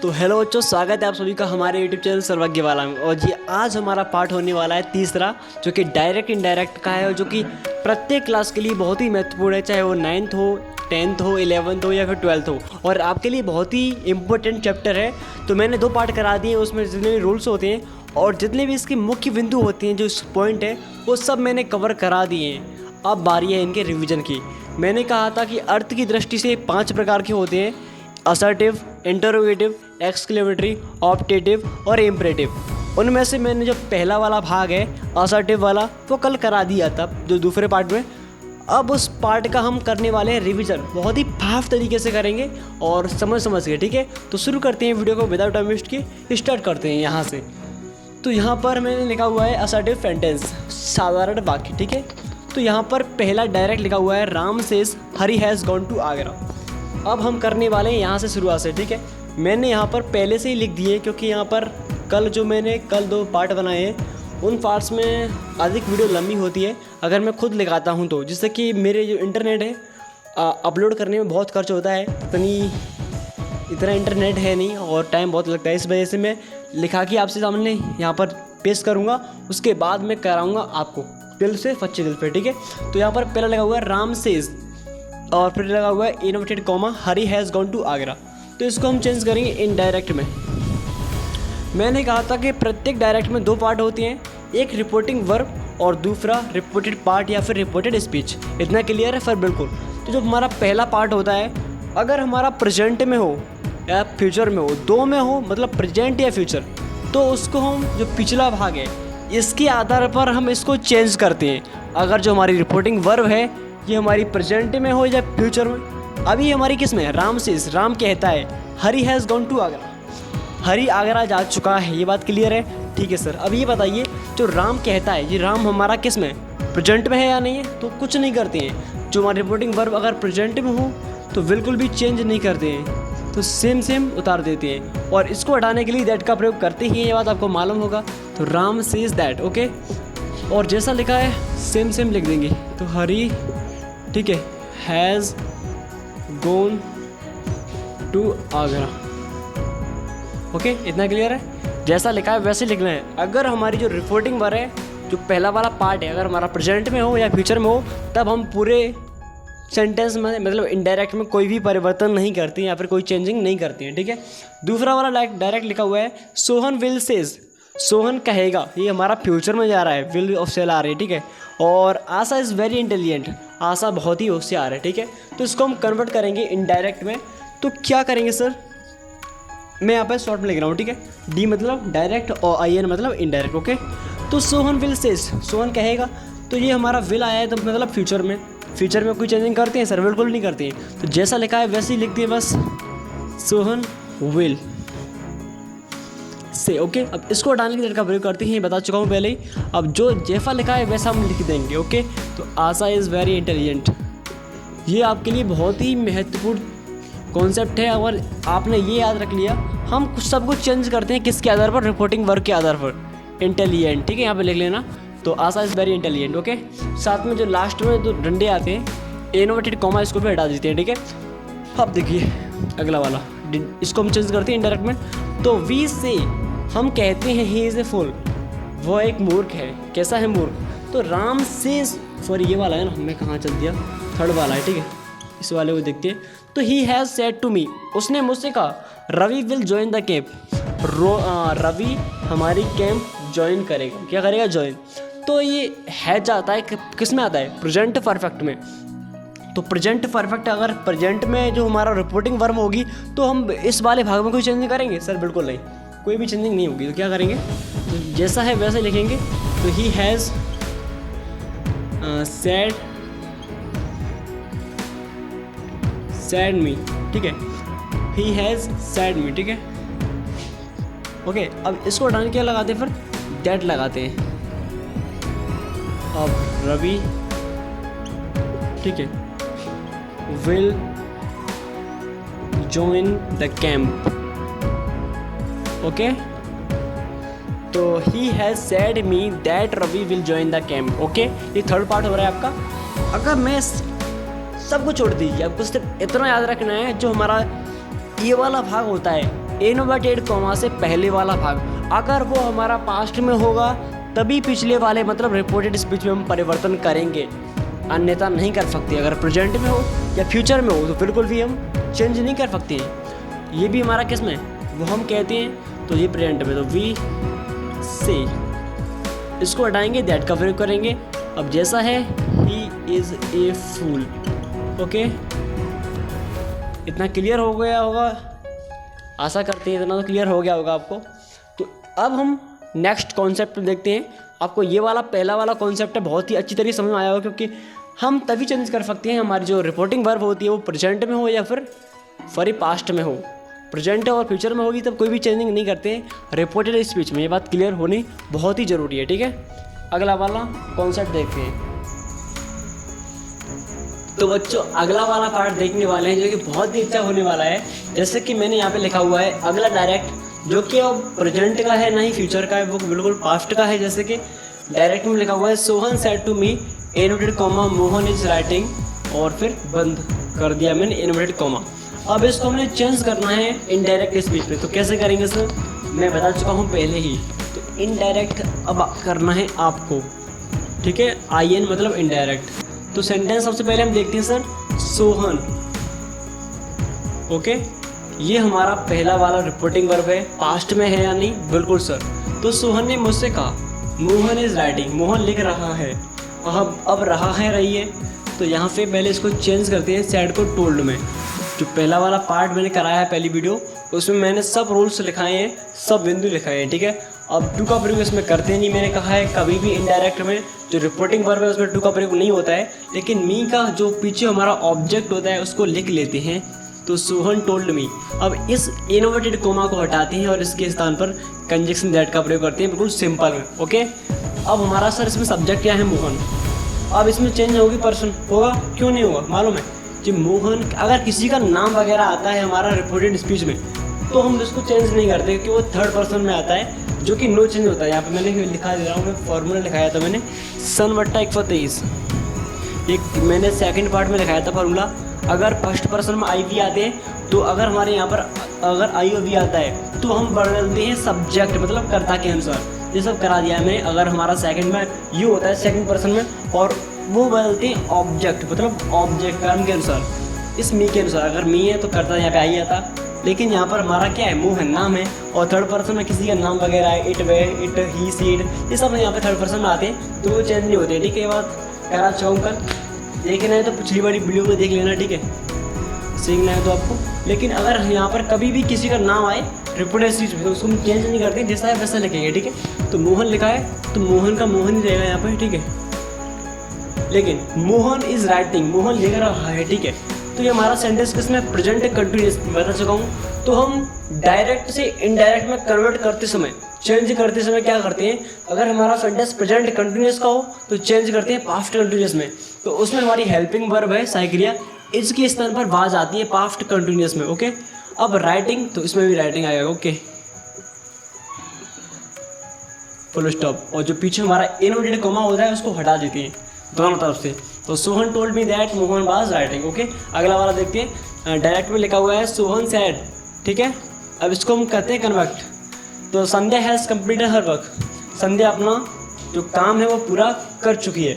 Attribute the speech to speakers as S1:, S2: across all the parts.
S1: तो हेलो बच्चों, स्वागत है आप सभी का हमारे यूट्यूब चैनल सर्वज्ञ वाला में। और जी आज हमारा पार्ट होने वाला है तीसरा, जो कि डायरेक्ट इनडायरेक्ट का है और जो कि प्रत्येक क्लास के लिए बहुत ही महत्वपूर्ण है, चाहे वो 9th हो, 10th हो, 11th हो या फिर 12th हो, और आपके लिए बहुत ही इंपॉर्टेंट चैप्टर है। तो मैंने 2 पार्ट करा दिए, उसमें जितने भी रूल्स होते हैं और जितने भी इसके मुख्य बिंदु होते हैं, जो पॉइंट है वो सब मैंने कवर करा दिए हैं। अब बारी है इनके रिविज़न की। मैंने कहा था कि अर्थ की दृष्टि से 5 प्रकार के होते हैं: असर्टिव, इंटरोगेटिव, एक्सक्लेमेटरी, ऑप्टेटिव और इम्परेटिव। उनमें से मैंने जो पहला वाला भाग है असर्टिव वाला, वो कल करा दिया था जो दूसरे पार्ट में। अब उस पार्ट का हम करने वाले हैं रिवीजन, बहुत ही भाव तरीके से करेंगे और समझ के, ठीक है। तो शुरू करते हैं वीडियो को विदाउट टाइम वेस्ट के, स्टार्ट करते हैं यहाँ से। तो यहाँ पर मैंने लिखा हुआ है असर्टिव सेंटेंस, साधारण वाक्य, ठीक है। तो यहाँ पर पहला डायरेक्ट लिखा हुआ है Ram says Hari has gone to Agra. अब हम करने वाले हैं यहाँ से शुरुआत से, ठीक है। मैंने यहाँ पर पहले से ही लिख दिए क्योंकि यहाँ पर कल 2 पार्ट बनाए हैं, उन पार्ट्स में अधिक वीडियो लंबी होती है अगर मैं खुद लिखाता हूँ तो, जिससे कि मेरे जो इंटरनेट है अपलोड करने में बहुत खर्च होता है, इतना इंटरनेट है नहीं और टाइम बहुत लगता है। इस वजह से मैं लिखा के आपसे सामने यहाँ पर पेश करूँगा, उसके बाद मैं कराऊँगा आपको दिल से सच्चे दिल पे, ठीक है। तो यहाँ पर पहला लगा हुआ है राम सेज और फिर लगा हुआ है inverted comma Hari has gone to Agra. तो इसको हम चेंज करेंगे इनडायरेक्ट में। मैंने कहा था कि प्रत्येक डायरेक्ट में 2 पार्ट होते हैं, एक रिपोर्टिंग वर्ब और दूसरा रिपोर्टेड पार्ट या फिर रिपोर्टेड स्पीच। इतना क्लियर है सर? बिल्कुल। तो जो हमारा पहला पार्ट होता है, अगर हमारा प्रेजेंट में हो या फ्यूचर में हो, 2 में हो मतलब प्रेजेंट या फ्यूचर, तो उसको हम जो पिछला भाग है इसके आधार पर हम इसको चेंज करते हैं। अगर जो हमारी रिपोर्टिंग वर्ब है ये हमारी प्रेजेंट में हो या फ्यूचर में, अभी हमारी किस में है? राम से, राम कहता है हरी हैज़ गॉन टू आगरा, हरी आगरा जा चुका है। ये बात क्लियर है? ठीक है सर। अब ये बताइए जो राम कहता है, ये राम हमारा किस में, प्रेजेंट में है या नहीं है? तो कुछ नहीं करते हैं। जो हमारी रिपोर्टिंग वर्ब अगर प्रेजेंट में हो तो बिल्कुल भी चेंज नहीं करते हैं, तो सेम उतार देते हैं। और इसको हटाने के लिए दैट का प्रयोग करते ही, ये बात आपको मालूम होगा। तो राम सेज दैट, ओके। और जैसा लिखा है सेम लिख देंगे। तो हरी, ठीक है, has gone to Agra, okay. इतना क्लियर है? जैसा लिखा है वैसे लिखना है। अगर हमारी जो रिपोर्टिंग वर्ब है, जो पहला वाला पार्ट है, अगर हमारा प्रेजेंट में हो या फ्यूचर में हो, तब हम पूरे सेंटेंस में मतलब इनडायरेक्ट में कोई भी परिवर्तन नहीं करते हैं या फिर कोई चेंजिंग नहीं करते हैं, ठीक है। दूसरा वाला डायरेक्ट लिखा हुआ है सोहन विल सेज, सोहन कहेगा, ये हमारा फ्यूचर में जा रहा है, विल ऑफ सेल आ रही है, ठीक है। और आशा इज़ वेरी इंटेलिजेंट, आशा बहुत ही होशियार है, ठीक है। तो इसको हम कन्वर्ट करेंगे इनडायरेक्ट में। तो क्या करेंगे सर? मैं यहाँ पर शॉर्ट में लिख रहा हूँ, ठीक है। डी मतलब डायरेक्ट और आई एन मतलब इनडायरेक्ट, ओके। तो सोहन विल सेज, सोहन कहेगा, तो ये हमारा विल आया है तो मतलब फ्यूचर में कोई चेंजिंग करते हैं सर? बिल्कुल नहीं करते हैं। तो जैसा लिखा है वैसे ही लिख दिए बस, सोहन विल से, ओके। अब इसको हटाने की तरीका प्रयोग करते हैं, बता चुका हूँ पहले ही। अब जो जैसा लिखा है वैसा हम लिख देंगे, ओके। तो आशा इज़ वेरी इंटेलिजेंट, ये आपके लिए बहुत ही महत्वपूर्ण कॉन्सेप्ट है। अगर आपने ये याद रख लिया, हम कुछ सब कुछ चेंज करते हैं किसके आधार पर? रिपोर्टिंग वर्ब के आधार पर, इंटेलिजेंट, ठीक है। यहाँ पे लिख लेना। तो आशा इज़ वेरी इंटेलिजेंट, ओके। साथ में जो लास्ट में 2 डंडे आते हैं इनवर्टेड कॉमा, इसको भी हटा देते हैं, ठीक है। अब देखिए अगला वाला, इसको हम चेंज करते हैं इनडायरेक्ट में। तो वी से, हम कहते हैं ही इज़ ए फूल, वो एक मूर्ख है। कैसा है मूर्ख? तो राम से, सॉरी ये वाला है ना, मैं कहाँ चल दिया, 3rd वाला है, ठीक है। इस वाले को देखते हैं। तो he has said to me, उसने मुझसे कहा Ravi will join the camp, Ravi हमारी कैंप ज्वाइन करेगा। क्या करेगा? ज्वाइन। तो ये हैज आता है किस में आता है? प्रेजेंट परफेक्ट में। तो प्रेजेंट परफेक्ट, अगर प्रेजेंट में जो हमारा रिपोर्टिंग वर्ब होगी तो हम इस वाले भाग में कोई चेंजिंग करेंगे सर? बिल्कुल नहीं, कोई भी चेंजिंग नहीं होगी। तो क्या करेंगे? तो जैसा है वैसे लिखेंगे। तो ही हैज़ सैड मी, ठीक है। ही हैज़ सैड मी, ठीक है, ओके। अब इसको हटाने के लगाते हैं, फिर दैट लगाते हैं। अब रवि, ठीक है, will join the camp, okay. तो he has said me that Ravi will join the camp, okay. ये 3rd पार्ट हो रहा है आपका। अगर मैं सब कुछ छोड़ दीजिए, आपको सिर्फ इतना याद रखना है, जो हमारा ये वाला भाग होता है इनवर्टेड कॉमा से पहले वाला भाग, अगर वो हमारा पास्ट में होगा तभी पिछले वाले मतलब रिपोर्टेड स्पीच में हम परिवर्तन करेंगे, अन्यथा नहीं कर सकते। अगर प्रेजेंट में हो या फ्यूचर में हो तो बिल्कुल भी हम चेंज नहीं कर सकते हैं। ये भी हमारा किस में वो हम कहते हैं, तो ये प्रेजेंट में, तो वी से इसको हटाएंगे, दैट का प्रयोग करेंगे। अब जैसा है he is a fool. Okay, इतना क्लियर हो गया होगा, आशा करते हैं इतना तो क्लियर हो गया होगा आपको। तो अब हम नेक्स्ट कॉन्सेप्ट देखते हैं। आपको ये वाला पहला वाला कॉन्सेप्ट है बहुत ही अच्छी तरीके समझ में आया होगा, क्योंकि हम तभी चेंज कर सकते हैं हमारी जो रिपोर्टिंग वर्ब होती है वो प्रेजेंट में हो या फिर पास्ट में हो। प्रेजेंट और फ्यूचर में होगी तब कोई भी चेंजिंग नहीं करते हैं रिपोर्टेड स्पीच में। ये बात क्लियर होनी बहुत ही ज़रूरी है, ठीक है। अगला वाला कॉन्सेप्ट देखते हैं। तो बच्चों अगला वाला पार्ट देखने वाले हैं जो कि बहुत ही अच्छा होने वाला है। जैसे कि मैंने यहाँ पे लिखा हुआ है अगला डायरेक्ट, जो कि अब प्रेजेंट का है, ना ही फ्यूचर का है, वो बिल्कुल पास्ट का है। जैसे कि डायरेक्ट में लिखा हुआ है Sohan said to me inverted comma Mohan is writing, और फिर बंद कर दिया मैंने इनवर्टेड कॉमा। अब इसको हमने चेंज करना है इनडायरेक्ट स्पीच में। तो कैसे करेंगे सर, मैं बता चुका हूँ पहले ही। तो इनडायरेक्ट अब करना है आपको, ठीक है। IN मतलब इनडायरेक्ट। तो सेंटेंस सबसे पहले हम देखते हैं सर, सोहन। ओके, ये हमारा पहला वाला रिपोर्टिंग वर्ब है, पास्ट में है या नहीं, बिल्कुल सर। तो सोहन ने मुझसे कहा मोहन इज राइटिंग, मोहन लिख रहा है। अब रहा है रही है, तो यहाँ पे पहले इसको चेंज करते हैं सैड को टोल्ड में। जो पहला वाला पार्ट मैंने कराया है पहली वीडियो, उसमें मैंने सब रूल्स लिखाए हैं, सब बिंदु लिखाए हैं, ठीक है। अब टू का प्रयोग इसमें करते नहीं, मैंने कहा है कभी भी इनडायरेक्ट में जो रिपोर्टिंग वर्ब है उसमें टू का प्रयोग नहीं होता है, लेकिन मी का जो पीछे हमारा ऑब्जेक्ट होता है उसको लिख लेते हैं। तो सोहन टोल्ड मी। अब इस इनवर्टेड कोमा को हटाते हैं और इसके स्थान पर कंजक्शन दैट का प्रयोग करते हैं, बिल्कुल सिंपल में। ओके, अब हमारा सर इसमें सब्जेक्ट क्या है, मोहन। अब इसमें चेंज होगी पर्सन, होगा क्यों नहीं होगा मालूम है जी। मोहन अगर किसी का नाम वगैरह आता है हमारा रिपोर्टेड स्पीच में तो हम इसको चेंज नहीं करते, क्योंकि वो थर्ड पर्सन में आता है, जो कि नो चेंज होता है। यहाँ पे मैंने लिखा दे रहा हूँ, मैं फॉर्मूला लिखाया था मैंने, सन बट्टा 123। एक मैंने सेकंड पार्ट में लिखाया था फॉर्मूला। अगर फर्स्ट पर्सन में आई वी आते हैं तो अगर हमारे यहाँ पर अगर आई ओ वी आता है तो हम बदलते हैं सब्जेक्ट मतलब कर्ता के अनुसार। ये सब करा दिया है मैंने। अगर हमारा सेकंड में यू होता है सेकंड पर्सन में, और वो बदलते हैं ऑब्जेक्ट मतलब ऑब्जेक्ट कर्म के अनुसार, इस मी के अनुसार। अगर मी है तो कर्ता यहाँ पे आई आता, लेकिन यहाँ पर हमारा क्या है, मोहन नाम है, और थर्ड पर्सन में किसी का नाम वगैरह है, it way it he seed, ये सब यहाँ पे थर्ड पर्सन में आते हैं, तो वो चेंज नहीं होते, ठीक है। ये बात करा चाहूँ कर देखना है तो पिछली वाली वीडियो को देख लेना, ठीक है, सीखना है तो आपको। लेकिन अगर यहाँ पर कभी भी किसी का नाम आए रिपोर्टेड स्पीच में तो उसको हम चेंज नहीं करते, जैसा है वैसा लिखेंगे, ठीक है। तो मोहन लिखा है तो मोहन का मोहन ही रहेगा यहाँ पर, ठीक है। लेकिन मोहन इज राइटिंग, मोहन लिख रहा है, ठीक है। तो ये हमारा सेंटेंस किसमें, प्रेजेंट कंटिन्यूअस बता चुका हूँ। तो हम डायरेक्ट से इनडायरेक्ट में कन्वर्ट करते समय, चेंज करते समय क्या करते हैं, अगर हमारा सेंटेंस प्रेजेंट कंटिन्यूअस का हो तो चेंज करते हैं पास्ट कंटिन्यूअस में। तो उसमें हमारी हेल्पिंग वर्ब है साइक्रिया, इसके स्थान पर वाज आती है पास्ट कंटिन्यूअस में। ओके, अब राइटिंग, तो इसमें भी राइटिंग आएगा, ओके, फुल स्टॉप। और जो पीछे हमारा इनवर्टेड कॉमा होता है उसको हटा देते हैं दोनों तरफ से। तो Sohan told me that Mohan was writing. Okay, अगला वाला देखते हैं। डायरेक्ट में लिखा हुआ है सोहन सैड, ठीक है। अब इसको हम कहते हैं कन्वर्ट। तो संध्या हैज़ कंप्लीटेड हर वर्क, संध्या अपना जो काम है वो पूरा कर चुकी है।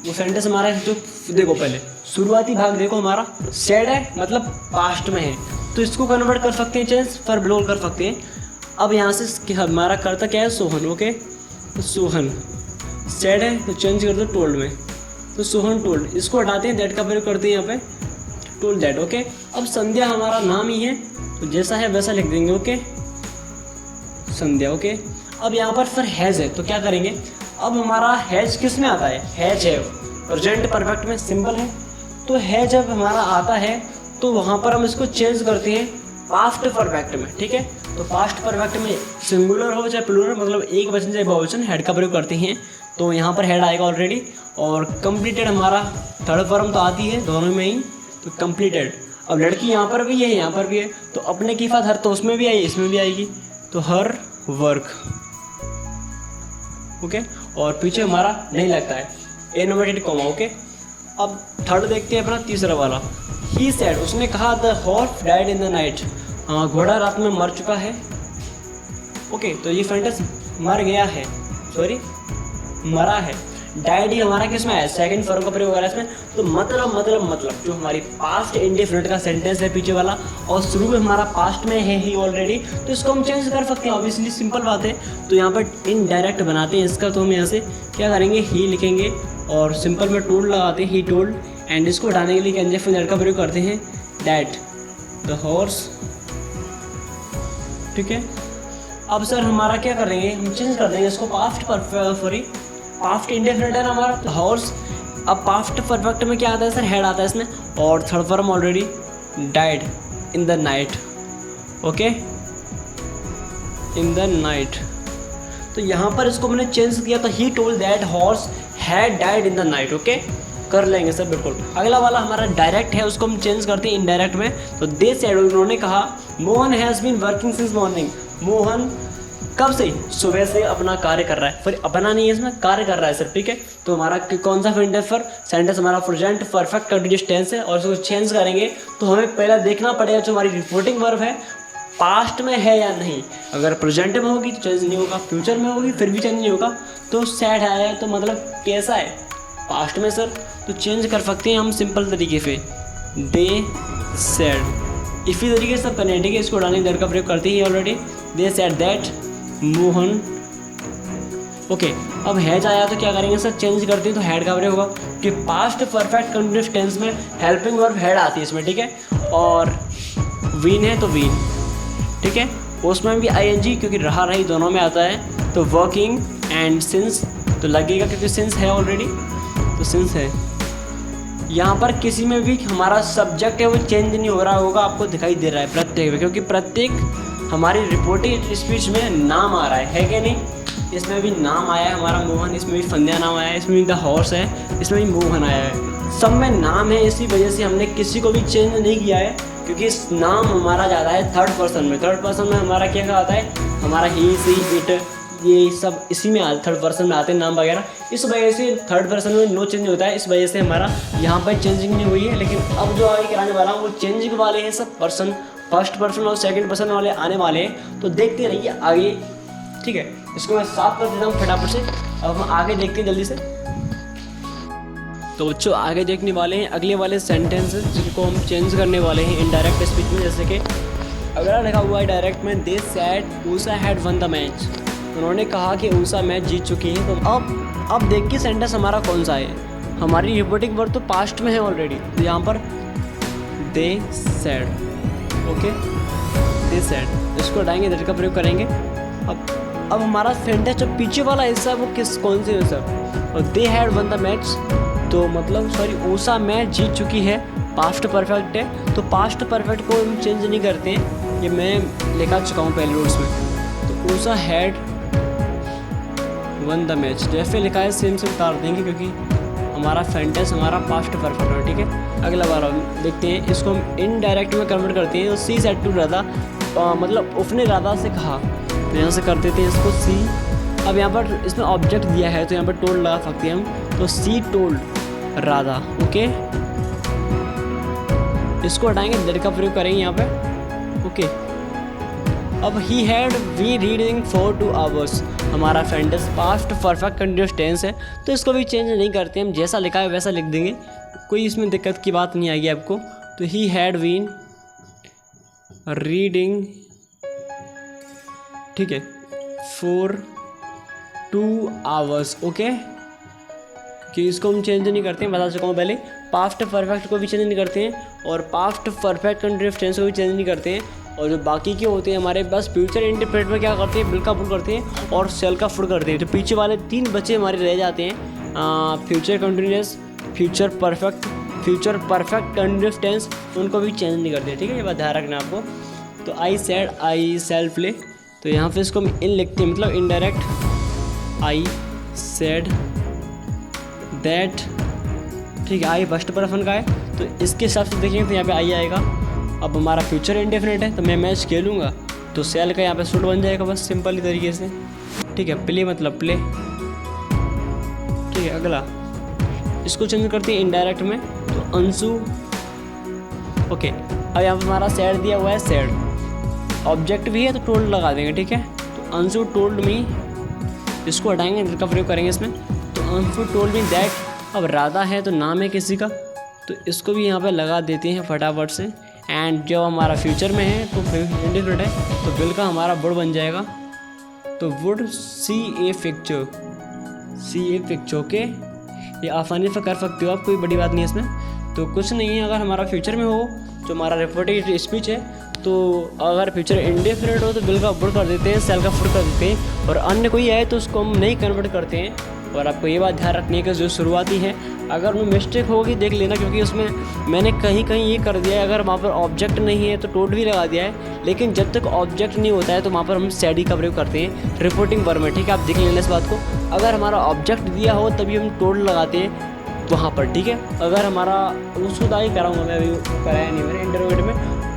S1: वो सेंटेंस हमारा जो देखो पहले शुरुआती भाग देखो, हमारा सैड है मतलब पास्ट में है, तो इसको कन्वर्ट कर सकते हैं, चेंज पर ब्लोर कर सकते हैं। अब यहाँ से हमारा करता क्या है, सोहन। ओके, तो सोहन सैड है तो चेंज कर दो टोल्ड में, तो सोहन टोल्ड, इसको हटाते हैं, दैट का प्रयोग करते हैं यहाँ पे, टोल्ड दैट। ओके, अब संध्या हमारा नाम ही है तो जैसा है वैसा लिख देंगे, ओके, संध्या। ओके, अब यहाँ पर फिर हैज़ है तो क्या करेंगे, अब हमारा हैज़ किस में आता है, हैज है प्रेजेंट परफेक्ट में, सिंपल है। तो है जब हमारा आता है तो वहाँ पर हम इसको चेंज करते हैं पास्ट परफेक्ट में, ठीक है। तो पास्ट परफेक्ट में सिंगुलर हो चाहे प्लूरल, मतलब एक वचन चाहे बहुवचन, हेड का प्रयोग करते हैं। तो यहाँ पर हेड आएगा ऑलरेडी। और कंप्लीटेड हमारा थर्ड फॉर्म तो आती है दोनों में ही, तो कंप्लीटेड। अब लड़की यहाँ पर भी है, यहाँ पर भी है, तो अपने की बात हर तो उसमें भी आई, इसमें भी आएगी, तो हर वर्क। ओके, और पीछे हमारा नहीं लगता है इनवर्टेड कॉमा। ओके, अब थर्ड देखते हैं अपना तीसरा वाला, ही सेड, उसने कहा the horse died in the night, घोड़ा रात में मर चुका है। ओके, तो ये सेंटेंस मर गया है, सॉरी मरा है। डाइड ही हमारा किस में है, सेकंड फॉर्म का प्रयोग हो रहा है इसमें। तो मतलब जो हमारी पास्ट इंडेफिनिट का सेंटेंस है पीछे वाला, और शुरू में हमारा पास्ट में है ही ऑलरेडी, तो इसको हम चेंज कर सकते हैं, ऑब्वियसली सिंपल बात है। तो यहाँ पर इनडायरेक्ट बनाते हैं इसका, तो हम यहाँ से क्या करेंगे, ही लिखेंगे और सिंपल में टोल्ड लगाते हैं, ही टोल्ड। एंड इसको हटाने के लिए इंडेफिनिट का प्रयोग करते हैं, दैट द हॉर्स। ठीक है, अब सर हमारा क्या करेंगे, हम चेंज कर देंगे इसको पास्ट पास्ट इंडेफिनिट है ना हमारा, तो हॉर्स। अब पास्ट परफेक्ट में क्या आता है सर, हेड आता है इसमें, और third form already died in the night. Okay, in the night. तो यहाँ पर इसको मैंने चेंज किया, तो he told that horse had died in the night. Okay, कर लेंगे सर बिल्कुल। अगला वाला हमारा डायरेक्ट है, उसको हम चेंज करते हैं इनडायरेक्ट में। तो दे सेड, उन्होंने कहा, Mohan has been working since morning. Mohan कब से, सुबह से अपना कार्य कर रहा है। फिर अपना नहीं है इसमें, कार्य कर रहा है सर। ठीक है, तो हमारा कौन सा सेंटेंस हमारा प्रेजेंट परफेक्ट कंटिन्यूअस टेंस है, और इसको चेंज करेंगे तो हमें पहले देखना पड़ेगा जो हमारी रिपोर्टिंग वर्ब है पास्ट में है या नहीं। अगर प्रेजेंट में होगी तो चेंज नहीं होगा, फ्यूचर में होगी फिर भी चेंज नहीं होगा। तो सैड आया है तो मतलब कैसा है, पास्ट में सर, तो चेंज कर सकते हैं हम सिंपल तरीके से, दे सैड। इसी तरीके से सब करने, ठीक है। इसको डालने दर का प्रयोग करते ही already, they said that Mohan. Okay, अब हैज आया तो क्या करेंगे सर, चेंज करते हैं तो हैड का प्रयोग होगा, कि पास्ट परफेक्ट कंटिन्यूअस टेंस में हेल्पिंग वर्ब हैड आती है इसमें। ठीक है, और वीन है तो वीन। ठीक है, उसमें भी आईएनजी क्योंकि रहा रही दोनों में आता है। तो वर्किंग एंड सिंस तो लगेगा क्योंकि सिंस है ऑलरेडी, तो सिंस है। यहाँ पर किसी में भी हमारा सब्जेक्ट है वो चेंज नहीं हो रहा होगा, आपको दिखाई दे रहा है प्रत्येक में, क्योंकि प्रत्येक हमारी रिपोर्टिंग स्पीच में नाम आ रहा है कि नहीं। इसमें भी नाम आया है हमारा मोहन, इसमें भी संध्या नाम आया है, इसमें भी द हॉर्स है, इसमें भी मोहन आया है। सब में नाम है, इसी वजह से हमने किसी को भी चेंज नहीं किया है, क्योंकि इस नाम हमारा ज़्यादा है थर्ड पर्सन में। थर्ड पर्सन में हमारा क्या आता है, हमारा ही, सी, इट, ये सब इसी में थर्ड पर्सन में आते हैं नाम वगैरह। इस वजह से थर्ड पर्सन में नो चेंज होता है, इस वजह से हमारा यहाँ पर चेंजिंग नहीं हुई है। लेकिन अब जो आगे कराने वाला हूँ वो चेंजिंग वाले हैं सब पर्सन, फर्स्ट पर्सन और सेकंड पर्सन वाले आने वाले हैं, तो देखते रहिए आगे। ठीक है, इसको मैं साफ कर देता हूँ फटाफट से। अब हम आगे देखते हैं जल्दी से। तो बच्चों आगे देखने वाले हैं अगले वाले सेंटेंसेस जिनको हम चेंज करने वाले हैं इनडायरेक्ट स्पीच में। जैसे कि अगला लिखा हुआ है डायरेक्ट में, they said Usha had won the match. उन्होंने कहा कि ऊषा मैच जीत चुकी है। तो अब देखिए सेंटेंस हमारा कौन सा है, हमारी रिपोर्टिंग वर्ब तो पास्ट में है ऑलरेडी, तो यहाँ पर दे सैड। ओके, दे सैड, इसको हटाएंगे, दैट का प्रयोग करेंगे। अब हमारा सेंटेंस जो पीछे वाला हिस्सा है वो कौन से है सर, और they had won the match, तो मतलब सॉरी ऊषा मैच जीत चुकी है, पास्ट परफेक्ट है। तो पास्ट परफेक्ट को हम चेंज नहीं करते हैं, ये मैं लिखा चुका हूँ पहले रूल्स में। तो Usha had won the match जैसे लिखा है सेम से उतार देंगे, क्योंकि हमारा सेंटेंस हमारा पास्ट परफेक्ट है। ठीक है, अगला बार देखते हैं, इसको हम इनडायरेक्ट में कन्वर्ट करते हैं। तो सी सेड टू राधा, मतलब उसने राधा से कहा, तो यहाँ से कर देते हैं इसको सी। अब यहाँ पर इसमें ऑब्जेक्ट दिया है तो यहाँ पर टोल्ड लगा सकते हैं हम, तो सी टोल्ड राधा। ओके, इसको हटाएंगे, दैट का प्रयोग करेंगे यहाँ पे। ओके, अब he had we reading for 2 hours, हमारा sentence past perfect continuous tense है, तो इसको भी चेंज नहीं करते हम, जैसा लिखा है वैसा लिख देंगे, कोई इसमें दिक्कत की बात नहीं आएगी आपको। तो ही हैड बीन रीडिंग, ठीक है, फॉर 2 hours। ओके, कि इसको हम चेंज नहीं करते हैं, बता चुका हूँ पहले। पास्ट परफेक्ट को भी चेंज नहीं करते हैं और पास्ट परफेक्ट कंटिन्यूअस टेंस को भी चेंज नहीं करते हैं। और जो बाकी के होते हैं हमारे बस फ्यूचर इंडिफिनिट में क्या करते हैं, बिल का फुल करते हैं और सेल का फुल करते हैं। तो पीछे वाले 3 बच्चे हमारे रह जाते हैं, future continuous, future perfect continuous tense, उनको भी चेंज नहीं करते। ठीक है, ये बात ध्यान रखना आपको। तो I said, I shall play, तो यहाँ पे इसको हम इन लिखते हैं, मतलब इनडायरेक्ट आई सेड दैट। ठीक है, आई फर्स्ट पर्सन का है तो इसके हिसाब से देखेंगे तो यहाँ पे आई आएगा। अब हमारा फ्यूचर इंडेफिनिट है तो मैं मैच खेलूँगा, तो सेल का यहाँ पे शुड बन जाएगा, बस सिंपल ही तरीके से। ठीक है, प्ले मतलब प्ले। ठीक है, अगला इसको चेंज करते हैं इनडायरेक्ट में, तो अंशु। ओके, अब यहाँ पर हमारा सैड दिया हुआ है, सैड, ऑब्जेक्ट भी है तो टोल्ड लगा देंगे, ठीक है। तो अंशु टोल्ड मी, इसको हटाएंगे, इनका प्रयोग करेंगे इसमें। तो अंशु टोल्ड मी दैट, अब राधा है तो नाम है किसी का, तो इसको भी यहाँ पे लगा देते हैं फटाफट से। एंड जब हमारा फ्यूचर में है तो इंडिफिनिट है, तो बिल का हमारा वुड बन जाएगा। तो would see A picture, okay, ये आसानी से कर सकते हो आप, कोई बड़ी बात नहीं है इसमें। तो कुछ नहीं है, अगर हमारा फ्यूचर में हो जो हमारा रिपोर्टिंग स्पीच है, तो अगर फ्यूचर इंडेफिनिट हो तो बिल का वुड कर देते हैं, सेल का फुड कर देते हैं, और अन्य कोई आए तो उसको हम नहीं कन्वर्ट करते हैं। और आपको ये बात ध्यान रखनी है कि जो शुरुआती है, अगर उनमें मिस्टेक होगी देख लेना, क्योंकि उसमें मैंने कहीं कहीं ये कर दिया है, अगर वहाँ पर ऑब्जेक्ट नहीं है तो टोड भी लगा दिया है, लेकिन जब तक ऑब्जेक्ट नहीं होता है तो वहाँ पर हम सैडी का प्रयोग करते हैं रिपोर्टिंग वर्ब में, ठीक है। आप देख लेना इस बात को, अगर हमारा ऑब्जेक्ट दिया हो तभी हम टोड लगाते हैं वहाँ पर, ठीक है। अगर हमारा उसको दाई कराऊँगा मैं, अभी कराया नहीं मैंने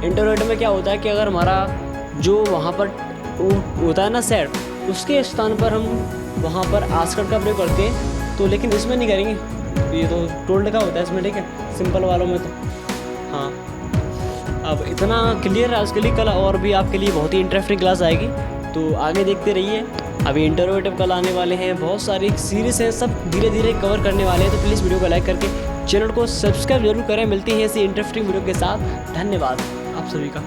S1: इंटरव्यूट में क्या होता है कि अगर हमारा जो वहाँ पर होता है ना सेट, उसके स्थान पर हम वहाँ पर आस्कर का प्रयोग करते हैं, तो लेकिन इसमें नहीं करेंगे, ये तो टोल्ड का होता है इसमें, ठीक है, सिंपल वालों में तो। हाँ, अब इतना क्लियर है आज के लिए, कल और भी आपके लिए बहुत ही इंटरेस्टिंग क्लास आएगी, तो आगे देखते रहिए। अभी इंटरव्यूटिव कल आने वाले हैं, बहुत सारी सीरीज़ हैं, सब धीरे धीरे कवर करने वाले हैं, तो प्लीज़ वीडियो को लाइक करके चैनल को सब्सक्राइब जरूर करें। मिलती हैं ऐसी इंटरेस्टिंग वीडियो के साथ, धन्यवाद आप सभी का।